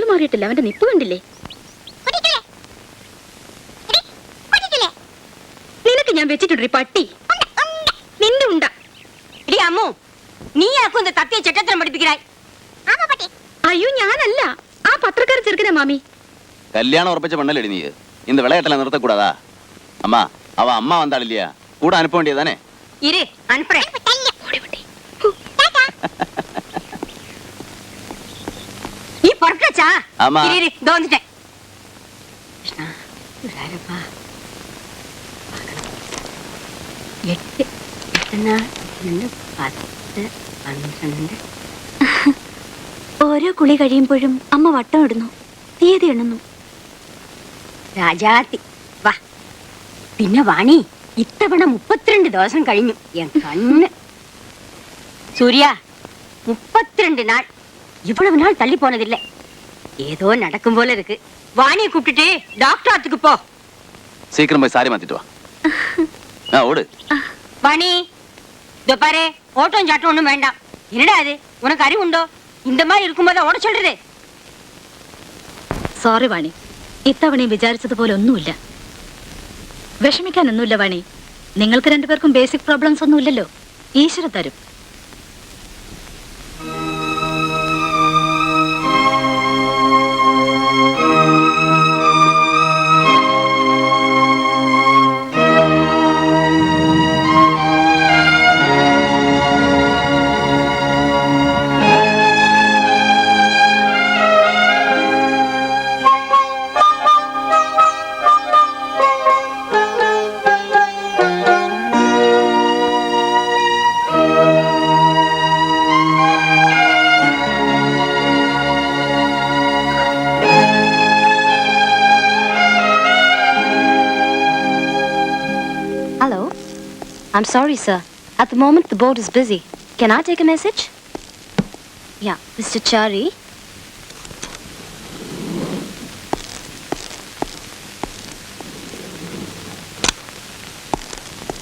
Colour മാറിയിട്ടില്ല. അവന്റെ നിപ്പ് കണ്ടില്ലേ? നിനക്ക് ഞാൻ വെച്ചിട്ടുണ്ട് പട്ടി. നിന്റെ ഉണ്ട. അമ്മു, നീ ആക്കും തത്തിയ ചെറ്റത്തരം പഠിപ്പിക്കായി. അയ്യോ ഞാനല്ല, ആ പത്രക്കാര ചെറുക്കനാ മാമി. കല്യാണം ഉറപ്പിച്ച പെണ്ണല്ലേ നീ? இந்த விளையாட்டெல்லாம் நிறுத்தக்கூடாதா? அம்மா அவ அம்மா வந்தாள் இல்லையா, கூட அனுப்ப வேண்டியதானே? இரு அனுப்புறேன். நீ பொறுக்கச்சா? ஆமா. இரு இதோ வந்துட்டேன். கிருஷ்ணா, 8 12 ഓരോ കുളി കഴിയുമ്പോഴും അമ്മ വട്ടം ഇടുന്നു, തീയതി എണ്ണുന്നു. രാജാത്തി വാ. പിന്നെ വാണി, ഇത്തവണ 32 ദിവസം കഴിഞ്ഞു. എൻ കണ്ണ് സൂര്യ, 32 நாள். இவ்வளவு நாள் தள்ளி போனதில்லை. ஏதோ நடக்கும் போல இருக்கு. வாணியை கூப்பிட்டுட்டு டாக்டர் ஆத்துக்கு போ. சீக்கிரம் போய் சாரி மாத்திட்டு வா. ஓடு வாணி. இதோ பாரு, ஓட்டம் சாட்டம் ஒண்ணும் வேண்டாம். என்னடா அது, உனக்கு அறிவு உண்டோ? இந்த மாதிரி இருக்கும்போது ஓட சொல்றது. സോറി വാണി, ഇത്തവണയും വിചാരിച്ചതുപോലെ ഒന്നുമില്ല. വിഷമിക്കാനൊന്നുമില്ല വാണി. നിങ്ങൾക്ക് രണ്ടുപേർക്കും ബേസിക് പ്രോബ്ലംസ് ഒന്നുമില്ലല്ലോ. ഈശ്വര തരും. Hello. I'm sorry, sir. At the moment, the board is busy. Can I take a message? Yeah, Mr. Chari.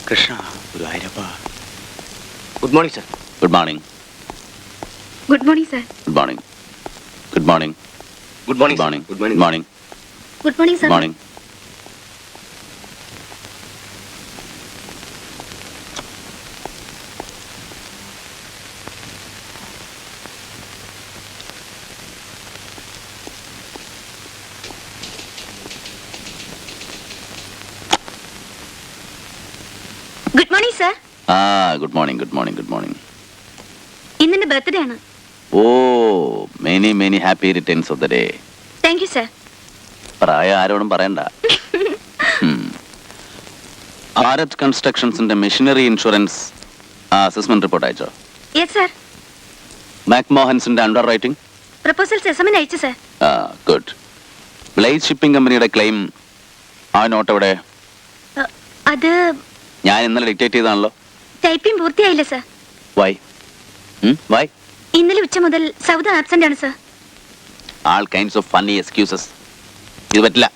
Krishna, Gurayappa. Good morning, sir. Good morning. Good morning sir. Good morning. Good morning. Good morning. Good morning. Good morning. Good morning. Good morning sir. Good morning. Good morning sir. Good morning. Good morning. Good morning. ഇന്നെന്റെ birthday ആണ്. Oh, many happy returns of the day. Thank you sir. പ്രായം ആരോടും പറയണ്ട. ഭാരത് കൺസ്ട്രക്ഷൻസിന്റെ machinery insurance assessment report അയച്ചോ? Yes sir. മാക്മോഹൻസിന്റെ underwriting proposals എസ്എമ്മിന് അയച്ചു സർ. ഗുഡ്. ബ്ലേസ് ഷിപ്പിംഗ് കമ്പനിയുടെ ക്ലെയിം ആ നോട്ട് എവിടെ? അത് ഞാൻ ഇന്നലെ ഡിക്റ്റേറ്റ് ചെയ്താണല്ലോ. ടൈപ്പിംഗ് പൂർത്തിയായില്ല സർ. വൈ? വൈ? ഇന്നലെ ഉച്ച മുതൽ സൗദ ആബ്സെന്റ് ആണ് sir. All kinds of funny excuses. ഇത് പറ്റില്ല.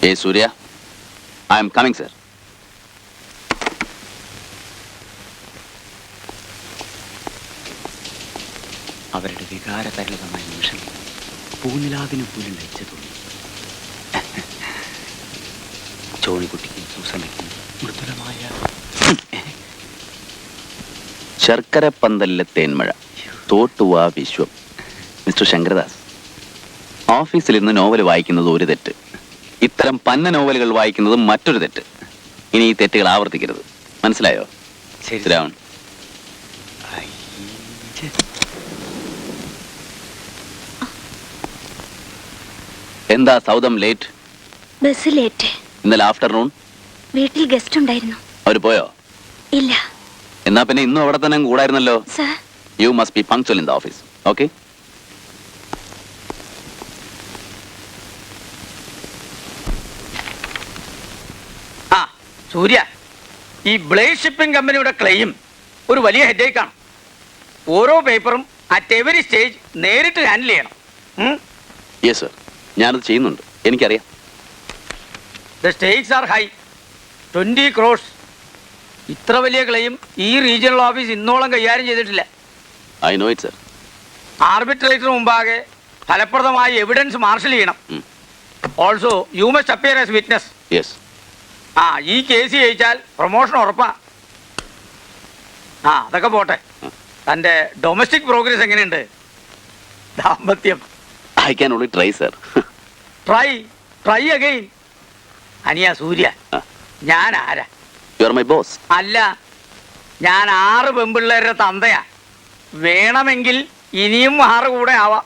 Hey Surya, I am coming, sir. അവരുടെ വികാരതരളമായ നിമിഷം പൂനിലാവിന് പോലും ലയിച്ചു തോന്നി. ചോണിക്കുട്ടിക്കും സൂസമ്മയ്ക്കും മൃദുലമായ ശർക്കര പന്തലിലെ തേന്മഴ, തോട്ടുവാ വിശ്വം. മിസ്റ്റർ ശങ്കരദാസ്, ഓഫീസിൽ ഇരുന്ന് നോവൽ വായിക്കുന്നത് ഒരു തെറ്റ്, ഇത്തരം പന്ന നോവലുകൾ വായിക്കുന്നത് മറ്റൊരു തെറ്റ്. ഇനി ഈ തെറ്റുകൾ ആവർത്തിക്കരുത്, മനസ്സിലായോ? ശരി. എന്താ സൗദം ലേറ്റ്? Bus late. ഇന്നലെ ആഫ്റ്റർനൂൺ വീട്ടിൽ ഗസ്റ്റ് ഉണ്ടായിരുന്നു. അവർ പോയോ? ഇല്ല. എന്നാ പിന്നെ ഇന്നും അവിടെ തന്നെ കൂടായിരുന്നല്ലോ. Sir, you must be punctual in the office. Okay? Surya, ഈ ബ്ലേസ് ഷിപ്പിംഗ് കമ്പനിയുടെ ക്ലെയിം ഒരു വലിയ ഹെഡേക്കാണ്. ഓരോ പേപ്പറും അറ്റ് എവരി സ്റ്റേജ് നേരിട്ട് ഹാൻഡിൽ ചെയ്യണം. യെസ് സർ, ഞാനത് ചെയ്യുന്നുണ്ട്, എനിക്കറിയാം. The stakes are high. 20 crores. ഇത്ര വലിയ ക്ലെയിം ഈ റീജിയണൽ ഓഫീസ് ഇന്നോളം കൈകാര്യം ചെയ്തിട്ടില്ല. I know it sir. Arbitrator മുമ്പാകെ ഫലപ്രദമായ എവിഡൻസ് മാർഷൽ ചെയ്യണം. ഉം. Also you must appear as witness. Yes. ആ ഈ കേസ് ജയിച്ചാൽ പ്രൊമോഷൻ ഉറപ്പാ. ആ അതൊക്കെ പോട്ടെ, തന്റെ ഡൊമസ്റ്റിക് പ്രോഗ്രസ് എങ്ങനെയുണ്ട്? ദാമ്പത്യം I can only try sir. Try again. അനിയ സൂര്യ, ആ. ഞാൻ ആരാ? You are my boss. അല്ല, ഞാൻ 6 പെമ്പിള്ളേരുടെ തന്തയാ. വേണമെങ്കിൽ ഇനിയും 6 കൂടെ ആവാം.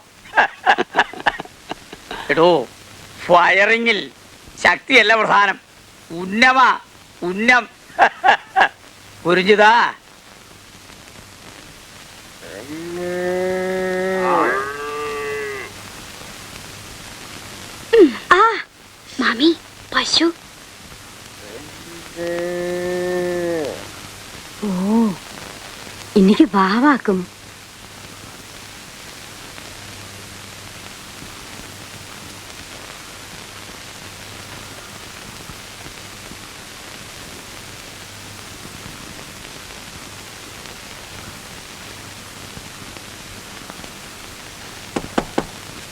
എടോ, ഫയറിങ്ങിൽ ശക്തിയല്ല പ്രധാനം, ഉന്നം. പുരിഞ്ചിതാ. മാമി, പശു. ഓ இன்னைக்கு வாவாக்கும்.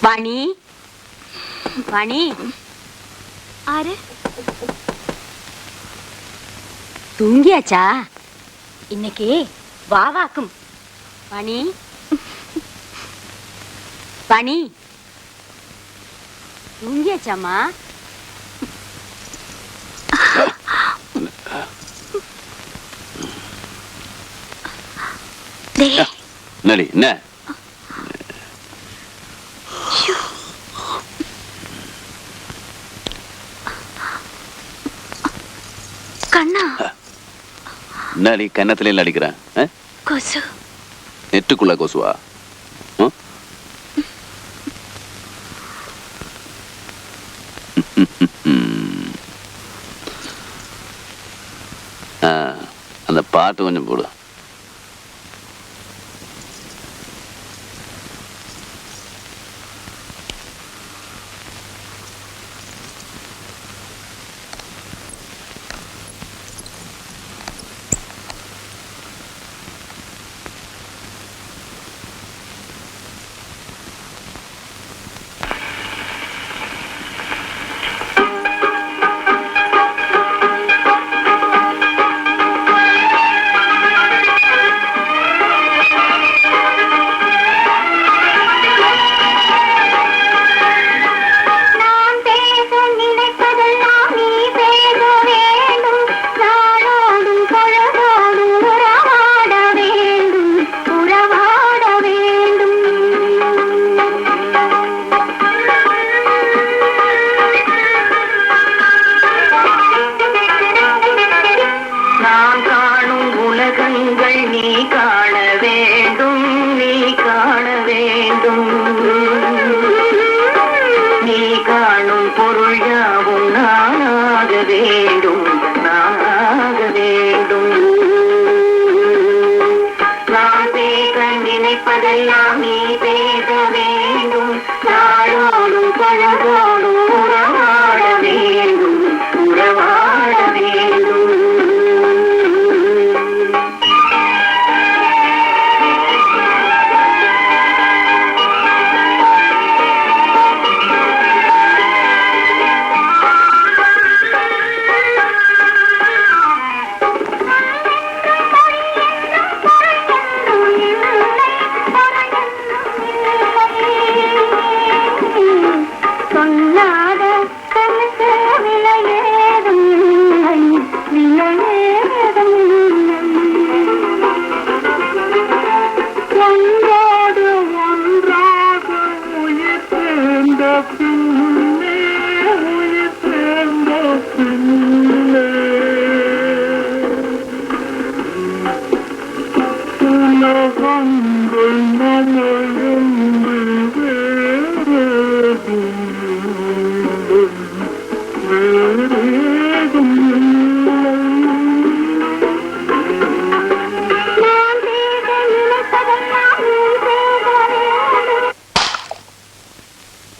வாணி, வாணி. ആര്? தூங்கியாச்சா? இன்னைக்கு வாவாக்கும். வாணி, வாணி, தூங்கியாச்சாம்மா? നളി എന്നാ? கண்ணா, എന്നാ നീ കന്നത്തിലെല്ലാം അടിக்கிறேன்? கொசு. நெட்டுக்குள்ள கொசுவா? அந்த பாட்டு கொஞ்சம் போடு.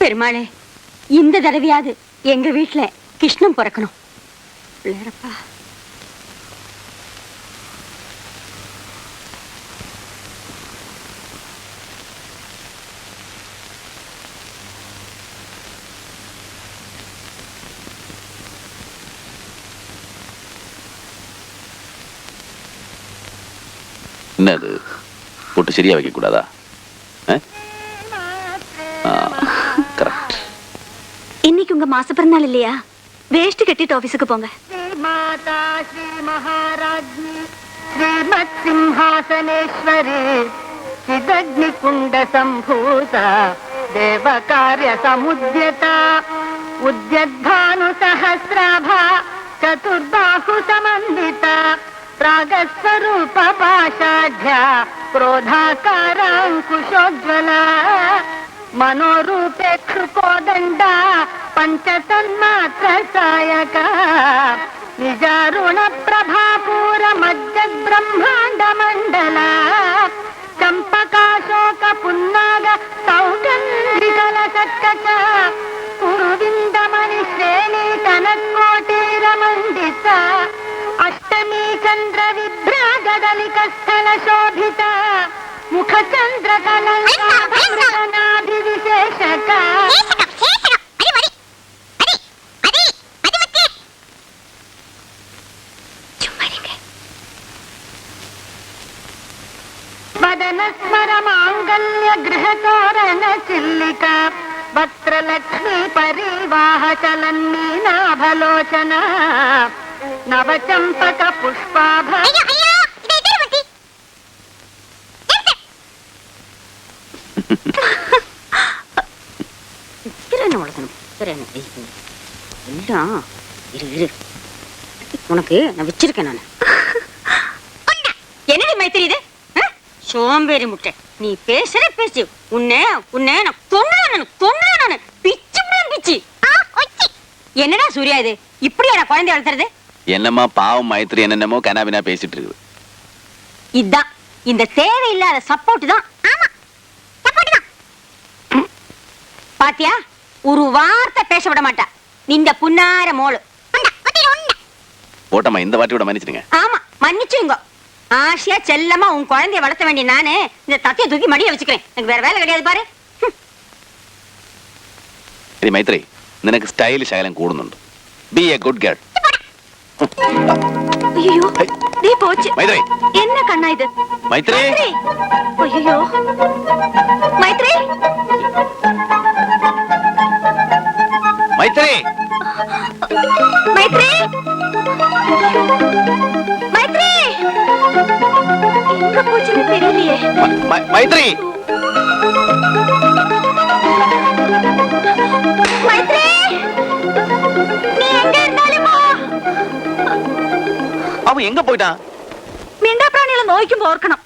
பெருமாளே, இந்த தடவையாவது எங்க வீட்டுல கிருஷ்ணன் பிறக்கணும். பிள்ளையரப்பா. என்ன அது போட்டு சரியா வைக்க கூடாதா? கரெக்ட். இன்னைக்கு உங்க மாச பிறந்தாள் இல்லையா? வேஷ்டி கட்டிட்டு ஆபீஸுக்கு போங்க. மாதா ஸ்ரீ மகாராஜ்ஞி ஸ்ரீமத் சிம்ஹாசனேஸ்வரி சிதக்னி குண்ட சம்பூத தேவ கார்ய சமுத்யத உத்யத்பானு சஹஸ்ராபா சதுர்பாஹு சமன்வித ராகஸ்வரூப பாஷாಢ್ಯ क्रोधाकाराङ्कुशोज्ज्वल मनोरूपे क्षुकोदण्ड पञ्चतन्मात्र सायक निजारुण प्रभापूर मज्जद्ब्रह्माण्ड मण्डल चम्पकाशोक पुन्नाग सौगन्धिकल सत्कच कुरुविन्दमणि श्रेणी कनकोटीरमण्डित अष्टमी चंद्र विभ्रागदलिक स्थल शोभित मुख चंद्र कलनाभिविशेषक वदन स्मर मांगल्य गृह तोरण चिल्लिका वक्त्रलक्ष्मी परिवाह चलन्मीनाभलोचना नवचंपक पुष्पाभ உனக்கு நான் வச்சிருக்கேன். நான் என்னடி மைத்திரி இது? சோம்பேறி முட்டை, நீ பேசுற பேச்சு உன்னை உன்னை நான் கொன்னுவேன் பிச்சு பிச்சு. என்னடா சூர்யா இது இப்படியா குழந்தை வளர்த்துறது? என்னம்மா பாவம் மைத்திரி என்னென்னமோ கனாபினா பேசிட்டு இருக்குது. இதான் இந்த தேவையில்லாத சப்போர்ட் தான். ஆமா சப்போர்ட் தான். பாத்தியா, ஒரு வார்த்தை பேச விட மாட்டா இந்த புன்னார மோளு. போட்டம்மா இந்த வாட்டி விட மன்னிச்சிடுங்க. ஆமா மன்னிச்சுங்க. ஆசையா செல்லமா உன் குழந்தைய வளர்த்த வேண்டிய நானு இந்த தத்தையை தூக்கி மடிய வச்சுக்கிறேன். எனக்கு வேற வேலை கிடையாது பாரு. சரி மைத்ரி, നിനക്ക് സ്റ്റൈലിഷ് ആയാലും കൂടുന്നുണ്ട്. B A good girl. ஐயோ நீ போச்சு. மைத்ரி என்ன கண்ணா இது? மைத்ரி ஐயோ மைத்ரி மைத்ரி மைத்ரி மைத்ரி எங்க போச்சுன்னு தெரியலையே. மைத்ரி மைத்ரி நீ எங்க இருந்தாலும் அவன் எங்க போயிட்டான்? മിണ്ടാപ്രാണികളെ നോയിക്കുമ്പോ ഓർക്കണം,